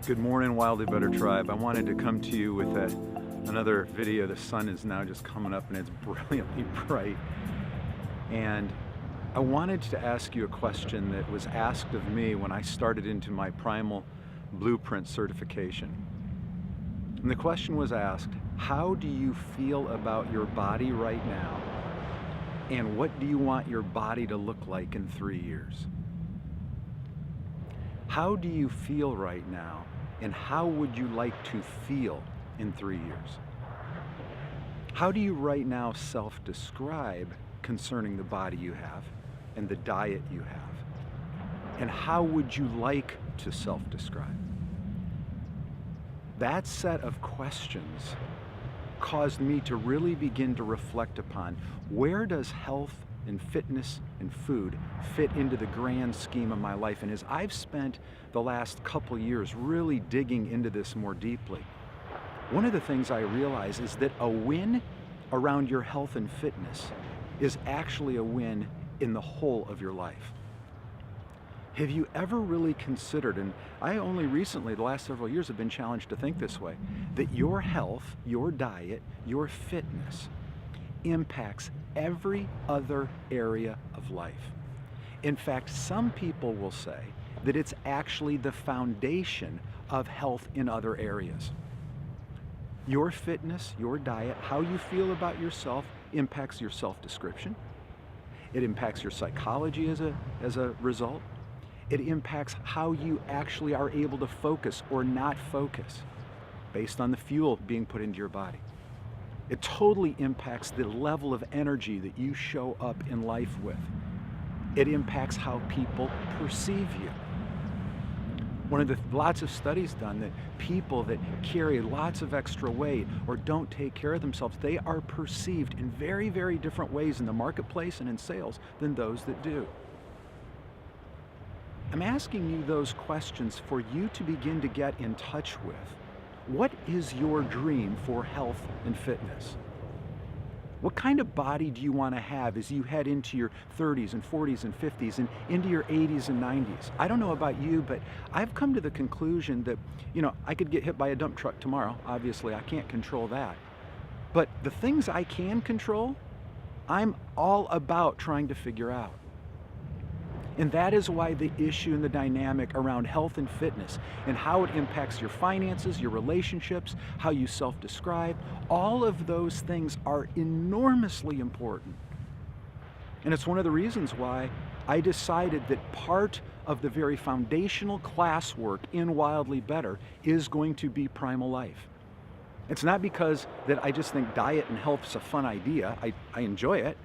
Good morning, Wildly Better Tribe. I wanted to come to you with another video. The sun is now just coming up and it's brilliantly bright. And I wanted to ask you a question that was asked of me when I started into my Primal Blueprint certification. And the question was asked, how do you feel about your body right now? And what do you want your body to look like in 3 years? How do you feel right now? And how would you like to feel in 3 years? How do you right now self-describe concerning the body you have and the diet you have? And how would you like to self-describe? That set of questions caused me to really begin to reflect upon, where does health and fitness and food fit into the grand scheme of my life? And as I've spent the last couple years really digging into this more deeply, one of the things I realize is that a win around your health and fitness is actually a win in the whole of your life. Have you ever really considered, and I only recently, the last several years, have been challenged to think this way, that your health, your diet, your fitness impacts every other area of life. In fact, some people will say that it's actually the foundation of health in other areas. Your fitness, your diet, how you feel about yourself impacts your self-description. It impacts your psychology as a result. It impacts how you actually are able to focus or not focus based on the fuel being put into your body. It totally impacts the level of energy that you show up in life with. It impacts how people perceive you. One of the lots of studies done that people that carry lots of extra weight or don't take care of themselves, they are perceived in very, very different ways in the marketplace and in sales than those that do. I'm asking you those questions for you to begin to get in touch with. What is your dream for health and fitness? What kind of body do you want to have as you head into your 30s and 40s and 50s and into your 80s and 90s? I don't know about you, but I've come to the conclusion that, I could get hit by a dump truck tomorrow. Obviously, I can't control that. But the things I can control, I'm all about trying to figure out. And that is why the issue and the dynamic around health and fitness and how it impacts your finances, your relationships, how you self-describe, all of those things are enormously important. And it's one of the reasons why I decided that part of the very foundational classwork in Wildly Better is going to be Primal Life. It's not because that I just think diet and health is a fun idea. I enjoy it.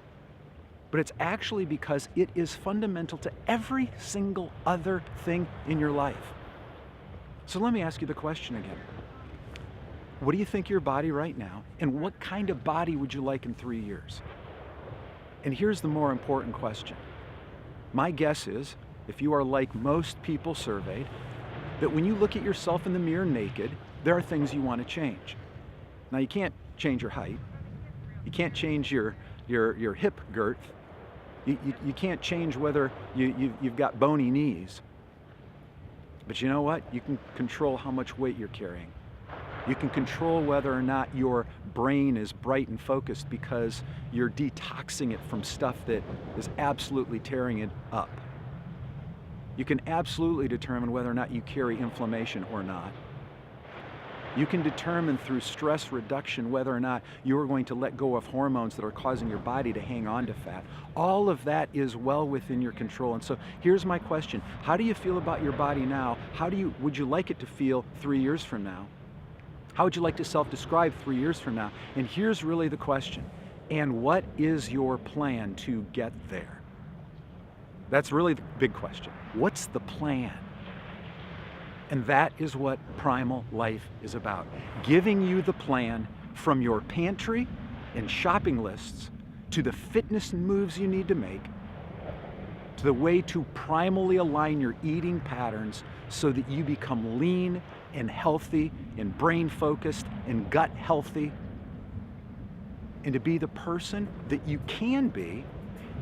But it's actually because it is fundamental to every single other thing in your life. So let me ask you the question again. What do you think of your body right now? And what kind of body would you like in 3 years? And here's the more important question. My guess is, if you are like most people surveyed, that when you look at yourself in the mirror naked, there are things you want to change. Now, you can't change your height. You can't change your hip girth. You can't change whether you've got bony knees. But you know what? You can control how much weight you're carrying. You can control whether or not your brain is bright and focused because you're detoxing it from stuff that is absolutely tearing it up. You can absolutely determine whether or not you carry inflammation or not. You can determine through stress reduction whether or not you're going to let go of hormones that are causing your body to hang on to fat. All of that is well within your control. And so here's my question. How do you feel about your body now? Would you like it to feel 3 years from now? How would you like to self-describe 3 years from now? And here's really the question. And what is your plan to get there? That's really the big question. What's the plan? And that is what Primal Life is about. Giving you the plan from your pantry and shopping lists to the fitness moves you need to make, to the way to primally align your eating patterns so that you become lean and healthy and brain focused and gut healthy, and to be the person that you can be,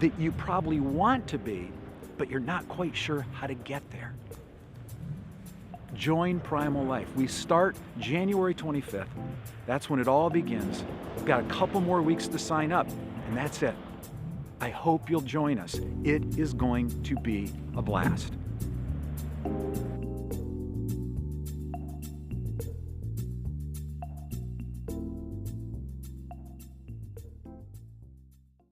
that you probably want to be, but you're not quite sure how to get there. Join Primal Life. We start January 25th. That's when it all begins. We've got a couple more weeks to sign up, and that's it. I hope you'll join us. It is going to be a blast.